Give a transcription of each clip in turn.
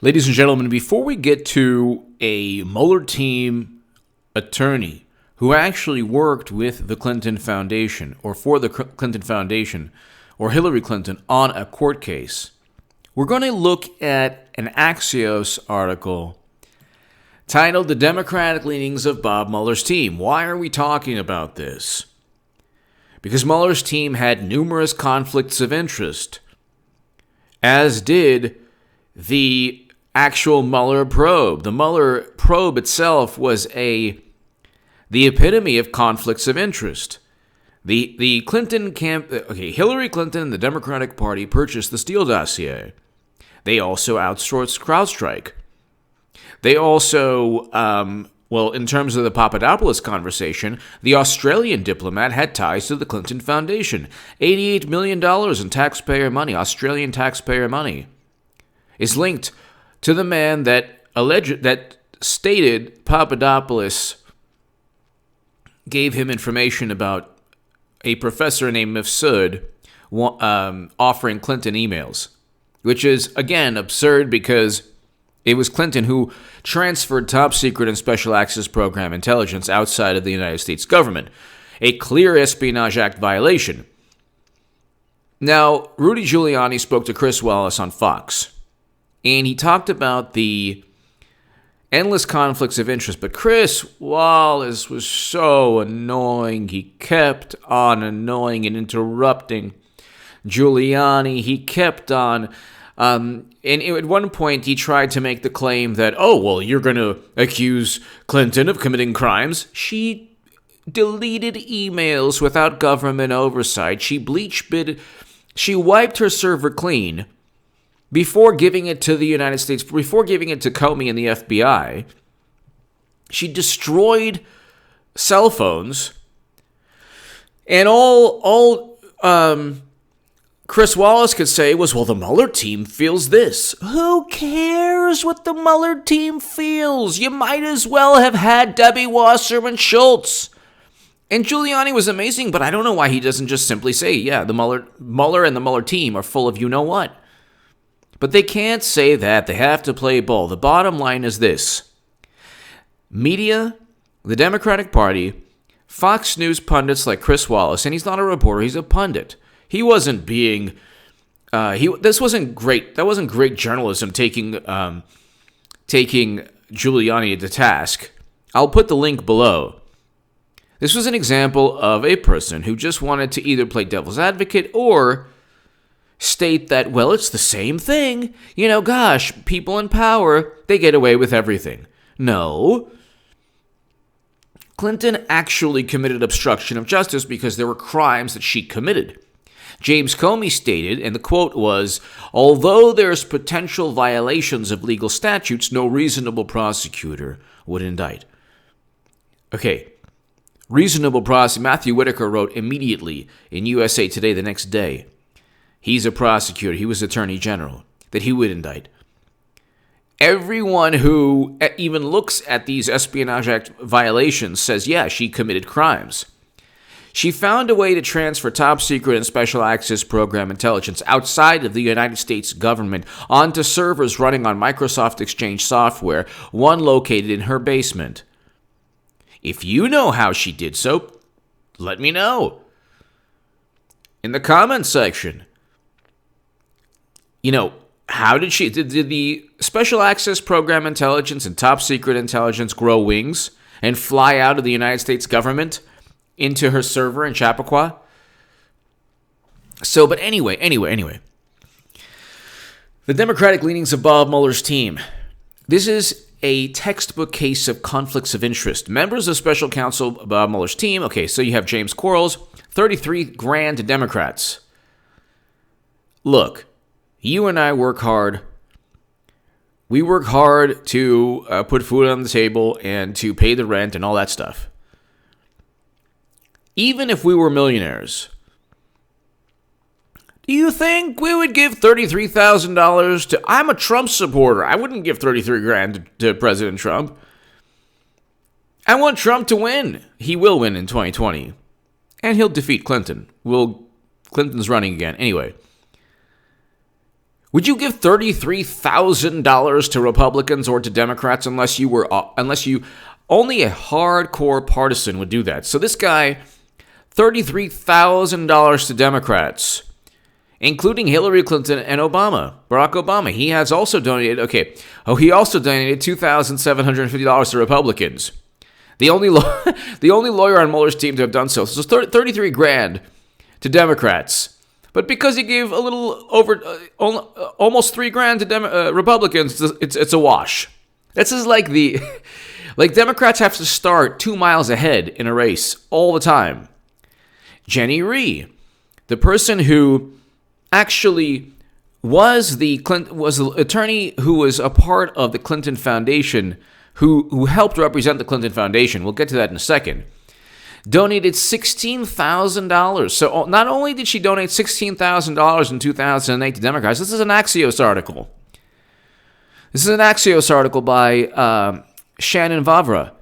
Ladies and gentlemen, before we get to a Mueller Team attorney who actually worked with the Clinton Foundation or for the Clinton Foundation or Hillary Clinton on a court case, we're going to look at an Axios article titled "The Democratic Leanings of Bob Mueller's Team." Why are we talking about this? Because Mueller's team had numerous conflicts of interest, as did the actual Mueller probe. The Mueller probe itself was the epitome of conflicts of interest. The Clinton camp, Hillary Clinton and the Democratic Party purchased the Steele dossier. They also outsourced CrowdStrike. They also, in terms of the Papadopoulos conversation, the Australian diplomat had ties to the Clinton Foundation. $88 million in taxpayer money, Australian taxpayer money, is linked to the man that stated Papadopoulos gave him information about a professor named Mifsud offering Clinton emails, which is, again, absurd because it was Clinton who transferred top secret and special access program intelligence outside of the United States government, a clear Espionage Act violation. Now, Rudy Giuliani spoke to Chris Wallace on Fox, and he talked about the endless conflicts of interest, but Chris Wallace was so annoying. He kept on annoying and interrupting Giuliani. He kept on, and at one point he tried to make the claim that, you're going to accuse Clinton of committing crimes. She deleted emails without government oversight. She wiped her server clean before giving it to the United States, before giving it to Comey and the FBI. She destroyed cell phones. And all Chris Wallace could say was, the Mueller team feels this. Who cares what the Mueller team feels? You might as well have had Debbie Wasserman Schultz. And Giuliani was amazing, but I don't know why he doesn't just simply say, the Mueller and the Mueller team are full of you-know-what. But they can't say that. They have to play ball. The bottom line is this. Media, the Democratic Party, Fox News pundits like Chris Wallace, and he's not a reporter, he's a pundit. He wasn't being, this wasn't great. That wasn't great journalism taking Giuliani to task. I'll put the link below. This was an example of a person who just wanted to either play devil's advocate or state that, it's the same thing. People in power, they get away with everything. No. Clinton actually committed obstruction of justice because there were crimes that she committed. James Comey stated, and the quote was, although there's potential violations of legal statutes, no reasonable prosecutor would indict. Okay. Reasonable prosecutor. Matthew Whitaker wrote immediately in USA Today the next day, he's a prosecutor, he was attorney general, that he would indict. Everyone who even looks at these Espionage Act violations says, she committed crimes. She found a way to transfer top secret and special access program intelligence outside of the United States government onto servers running on Microsoft Exchange software, one located in her basement. If you know how she did so, let me know in the comments section. How did the special access program intelligence and top secret intelligence grow wings and fly out of the United States government into her server in Chappaqua? But anyway. The Democratic leanings of Bob Mueller's team. This is a textbook case of conflicts of interest. Members of special counsel Bob Mueller's team. Okay, so you have James Quarles, 33 grand Democrats. Look, you and I work hard. We work hard to put food on the table and to pay the rent and all that stuff. Even if we were millionaires, do you think we would give $33,000 to... I'm a Trump supporter. I wouldn't give 33 grand to President Trump. I want Trump to win. He will win in 2020. And he'll defeat Clinton. Clinton's running again. Anyway. Would you give $33,000 to Republicans or to Democrats unless you only a hardcore partisan would do that? So this guy, $33,000 to Democrats, including Hillary Clinton and Barack Obama. He has also donated, he also donated $2,750 to Republicans. The only lawyer on Mueller's team to have done so. So $33,000 to Democrats. But because he gave a little over, almost $3,000 to Republicans, it's a wash. This is like Democrats have to start 2 miles ahead in a race all the time. Jenny Rhee, the person who actually was the attorney who was a part of the Clinton Foundation, who helped represent the Clinton Foundation. We'll get to that in a second. Donated $16,000. So not only did she donate $16,000 in 2008 to Democrats, this is an Axios article. This is an Axios article by Shannon Vavra.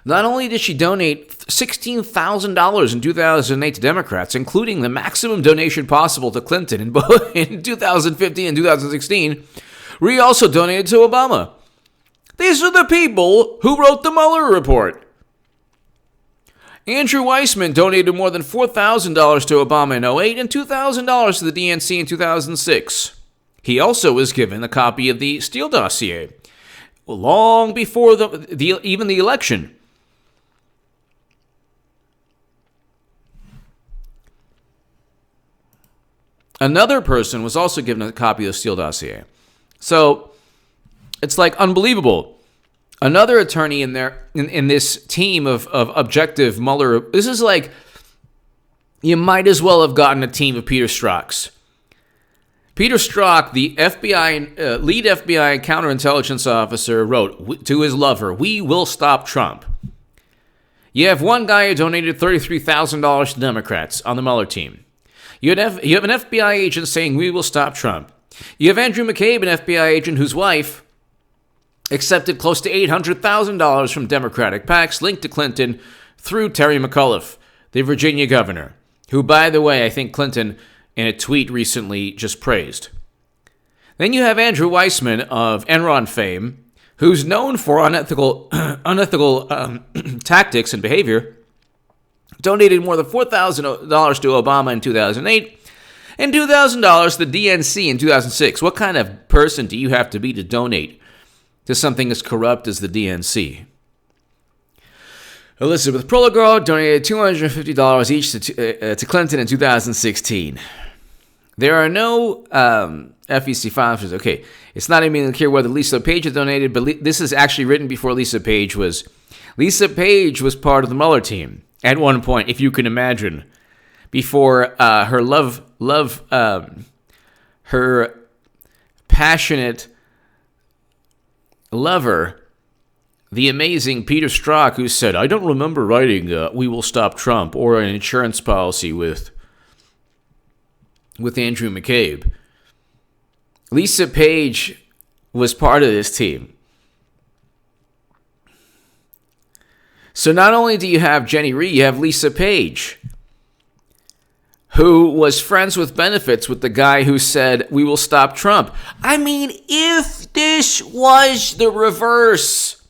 Not only did she donate $16,000 in 2008 to Democrats, including the maximum donation possible to Clinton in both in 2015 and 2016, Rhee also donated to Obama. These are the people who wrote the Mueller report. Andrew Weissman donated more than $4,000 to Obama in 2008 and $2,000 to the DNC in 2006. He also was given a copy of the Steele dossier long before even the election. Another person was also given a copy of the Steele dossier. So it's like unbelievable. Another attorney in there in this team of objective Mueller. This is like, you might as well have gotten a team of Peter Strzok's. Peter Strzok, the FBI lead FBI counterintelligence officer, wrote to his lover, "We will stop Trump." You have one guy who donated $33,000 to Democrats on the Mueller team. You have an FBI agent saying, "We will stop Trump." You have Andrew McCabe, an FBI agent whose wife accepted close to $800,000 from Democratic PACs linked to Clinton through Terry McAuliffe, the Virginia governor, who, by the way, I think Clinton, in a tweet recently, just praised. Then you have Andrew Weissman of Enron fame, who's known for unethical tactics and behavior, donated more than $4,000 to Obama in 2008 and $2,000 to the DNC in 2006. What kind of person do you have to be to donate to something as corrupt as the DNC? Elizabeth Proligo donated $250 each to Clinton in 2016. There are no FEC filings. Okay, it's not even clear whether Lisa Page had donated, but this is actually written before Lisa Page was. Lisa Page was part of the Mueller team at one point, if you can imagine, before her passionate lover, the amazing Peter Strzok, who said, "I don't remember writing We Will Stop Trump or an insurance policy with Andrew McCabe." Lisa Page was part of this team. So not only do you have Jenny Rhee, you have Lisa Page, who was friends with benefits with the guy who said, "We will stop Trump." I mean, if this was the reverse,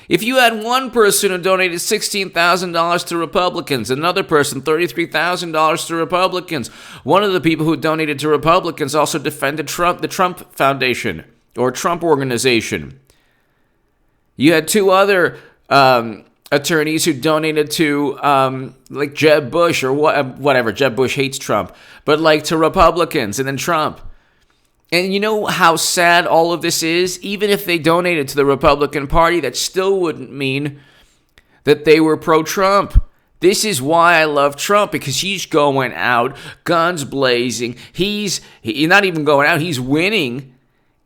if you had one person who donated $16,000 to Republicans, another person $33,000 to Republicans, one of the people who donated to Republicans also defended Trump, the Trump Foundation or Trump Organization. You had two other attorneys who donated to like Jeb Bush or whatever. Jeb Bush hates Trump, but like to Republicans and then Trump. And you know how sad all of this is? Even if they donated to the Republican Party, that still wouldn't mean that they were pro-Trump. This is why I love Trump, because he's going out, guns blazing. He's not even going out, he's winning,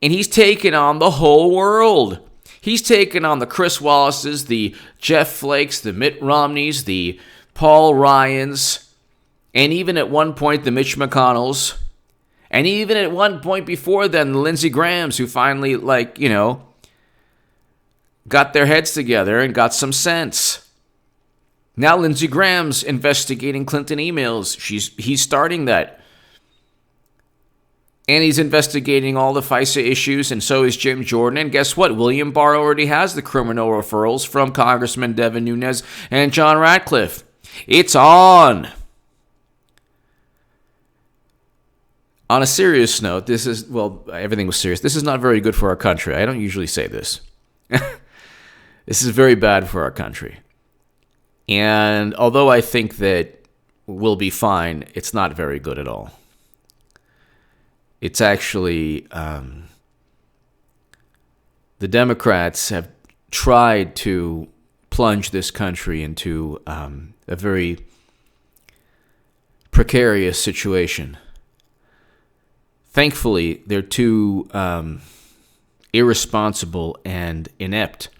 and he's taking on the whole world. He's taken on the Chris Wallaces, the Jeff Flakes, the Mitt Romneys, the Paul Ryans, and even at one point the Mitch McConnells, and even at one point before then the Lindsey Grahams, who finally, got their heads together and got some sense. Now Lindsey Graham's investigating Clinton emails. He's starting that. And he's investigating all the FISA issues, and so is Jim Jordan. And guess what? William Barr already has the criminal referrals from Congressman Devin Nunes and John Ratcliffe. It's on. On a serious note, everything was serious. This is not very good for our country. I don't usually say this. This is very bad for our country. And although I think that we'll be fine, it's not very good at all. It's actually, the Democrats have tried to plunge this country into a very precarious situation. Thankfully, they're too irresponsible and inept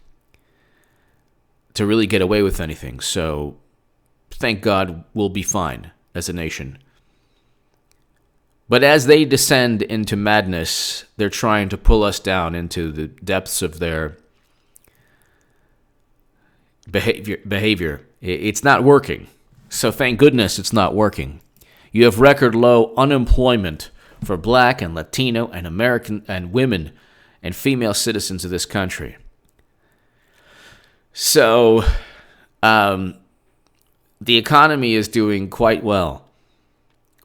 to really get away with anything. So, thank God we'll be fine as a nation. But as they descend into madness, they're trying to pull us down into the depths of their behavior. It's not working. So thank goodness it's not working. You have record low unemployment for Black and Latino and American and women and female citizens of this country. So the economy is doing quite well,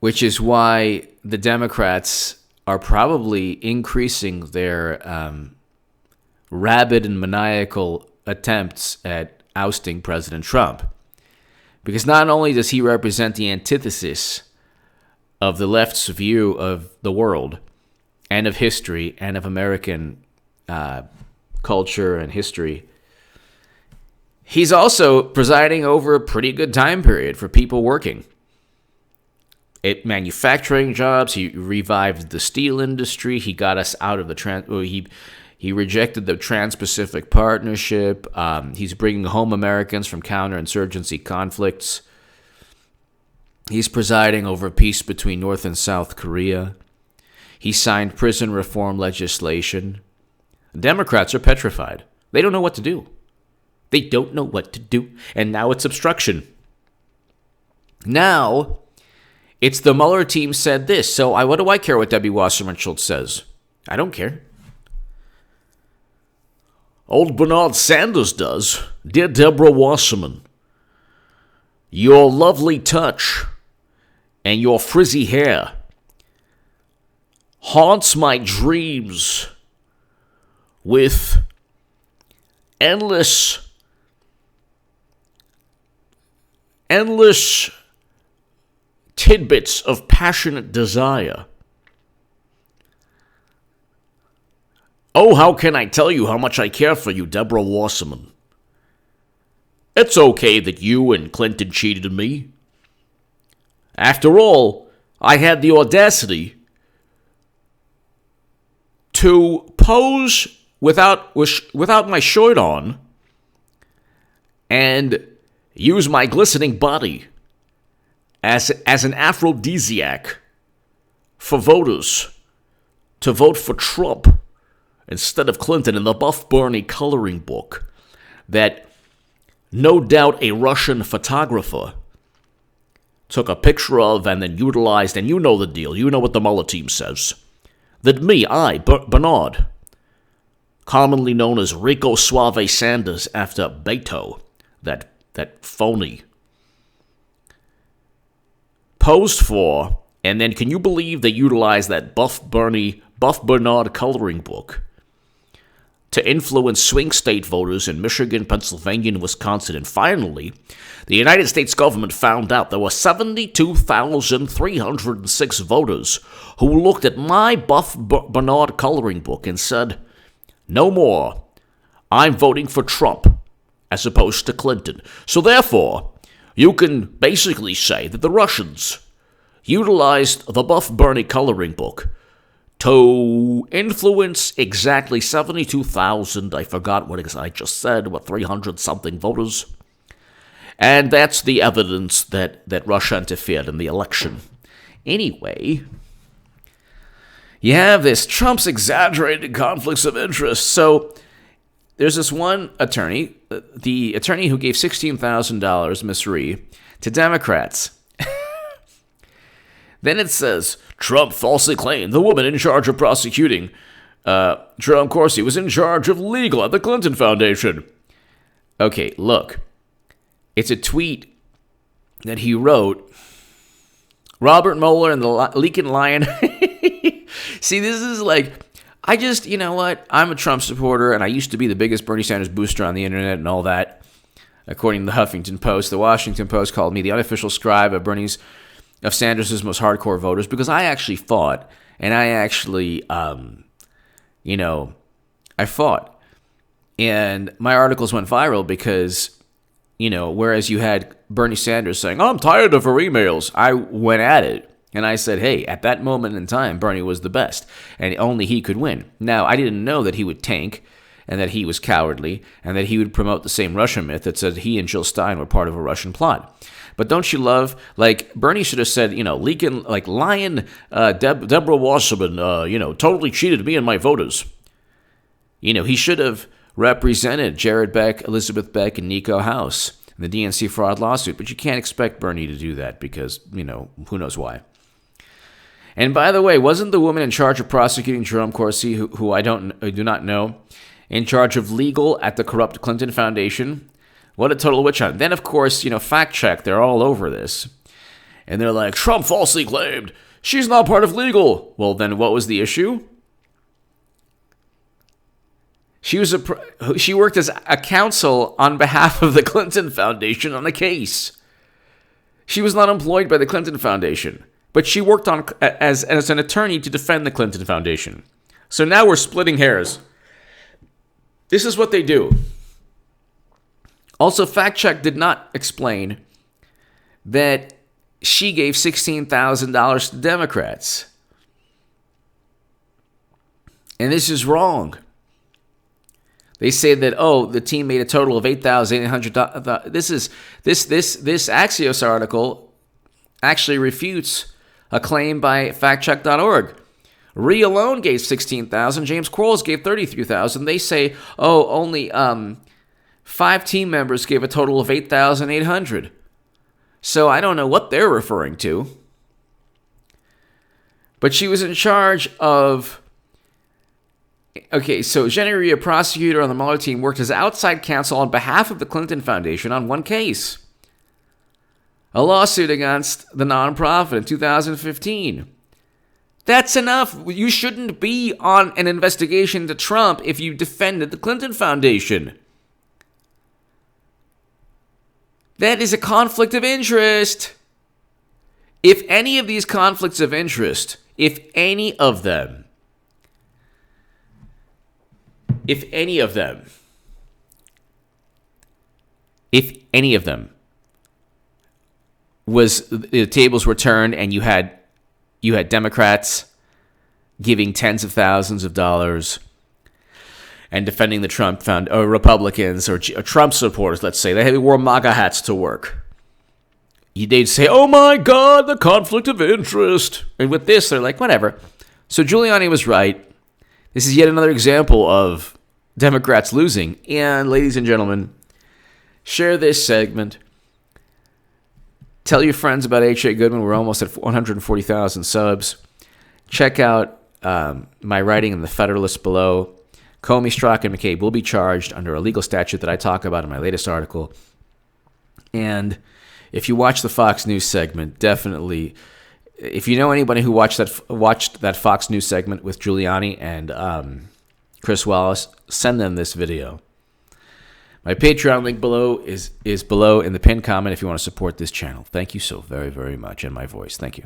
which is why the Democrats are probably increasing their rabid and maniacal attempts at ousting President Trump. Because not only does he represent the antithesis of the left's view of the world and of history and of American culture and history, he's also presiding over a pretty good time period for people working. Manufacturing jobs, he revived the steel industry, he got us out of the he rejected the Trans-Pacific Partnership, he's bringing home Americans from counterinsurgency conflicts, he's presiding over peace between North and South Korea, he signed prison reform legislation. Democrats are petrified. They don't know what to do. They don't know what to do, and now it's obstruction. Now, it's the Mueller team said this, so what do I care what Debbie Wasserman Schultz says? I don't care. Old Bernard Sanders does. Dear Deborah Wasserman, your lovely touch and your frizzy hair haunts my dreams with endless tidbits of passionate desire. Oh, how can I tell you how much I care for you, Deborah Wasserman? It's okay that you and Clinton cheated on me. After all, I had the audacity to pose without my shirt on and use my glistening body as an aphrodisiac for voters to vote for Trump instead of Clinton in the Buff Bernie coloring book that no doubt a Russian photographer took a picture of and then utilized, and you know the deal, you know what the Mueller team says, that Bernard, commonly known as Rico Suave Sanders after Beto, that phony, posed for, and then can you believe they utilized that Buff Bernard coloring book to influence swing state voters in Michigan, Pennsylvania, and Wisconsin. And finally, the United States government found out there were 72,306 voters who looked at my Buff Bernard coloring book and said, no more, I'm voting for Trump as opposed to Clinton. So therefore, you can basically say that the Russians utilized the Buff Bernie coloring book to influence exactly 72,000, I forgot what I just said, 300-something voters. And that's the evidence that Russia interfered in the election. Anyway, you have this Trump's exaggerated conflicts of interest. So there's this one attorney, the attorney who gave $16,000, Miss Rhee, to Democrats. Then it says, Trump falsely claimed the woman in charge of prosecuting Trump Corsi was in charge of legal at the Clinton Foundation. Okay, look. It's a tweet that he wrote. Robert Mueller and the Leaking Lion. See, this is like, you know what? I'm a Trump supporter, and I used to be the biggest Bernie Sanders booster on the internet and all that. According to the Huffington Post, the Washington Post called me the unofficial scribe of Sanders' most hardcore voters, because I actually fought, and I fought. And my articles went viral because, whereas you had Bernie Sanders saying, I'm tired of her emails, I went at it. And I said, hey, at that moment in time, Bernie was the best, and only he could win. Now, I didn't know that he would tank, and that he was cowardly, and that he would promote the same Russia myth that said he and Jill Stein were part of a Russian plot. But don't you love, Bernie should have said, Lion, Deborah Wasserman, totally cheated me and my voters. He should have represented Jared Beck, Elizabeth Beck, and Nico House in the DNC fraud lawsuit. But you can't expect Bernie to do that because, who knows why. And by the way, wasn't the woman in charge of prosecuting Jerome Corsi, who I do not know, in charge of legal at the corrupt Clinton Foundation? What a total witch hunt. Then, of course, fact check, they're all over this. And they're like, Trump falsely claimed she's not part of legal. Well, then what was the issue? She worked as a counsel on behalf of the Clinton Foundation on a case. She was not employed by the Clinton Foundation, but she worked as an attorney to defend the Clinton Foundation. So now we're splitting hairs. This is what they do. Also, fact check did not explain that she gave $16,000 to Democrats. And this is wrong. They say that, the team made a total of $8,800. This Axios article actually refutes a claim by factcheck.org. Ree alone gave $16,000. James Quarles gave $33,000. They say, only 5 team members gave a total of $8,800. So I don't know what they're referring to. But she was in charge of... Okay, so Jenny, a prosecutor on the Mueller team, worked as outside counsel on behalf of the Clinton Foundation on one case. A lawsuit against the nonprofit in 2015. That's enough. You shouldn't be on an investigation to Trump if you defended the Clinton Foundation. That is a conflict of interest. If any of these conflicts of interest, if any of them was, the tables were turned and you had Democrats giving tens of thousands of dollars and defending the Trump Republicans or Trump supporters, let's say, they wore MAGA hats to work. They'd say, oh my God, the conflict of interest. And with this, they're like, whatever. So Giuliani was right. This is yet another example of Democrats losing. And ladies and gentlemen, share this segment. Tell your friends about H.A. Goodman. We're almost at 140,000 subs. Check out my writing in the Federalist below. Comey, Strzok, and McCabe will be charged under a legal statute that I talk about in my latest article. And if you watch the Fox News segment, definitely, if you know anybody who watched that Fox News segment with Giuliani and Chris Wallace, send them this video. My Patreon link below is below in the pinned comment if you want to support this channel. Thank you so very, very much, and my voice. Thank you.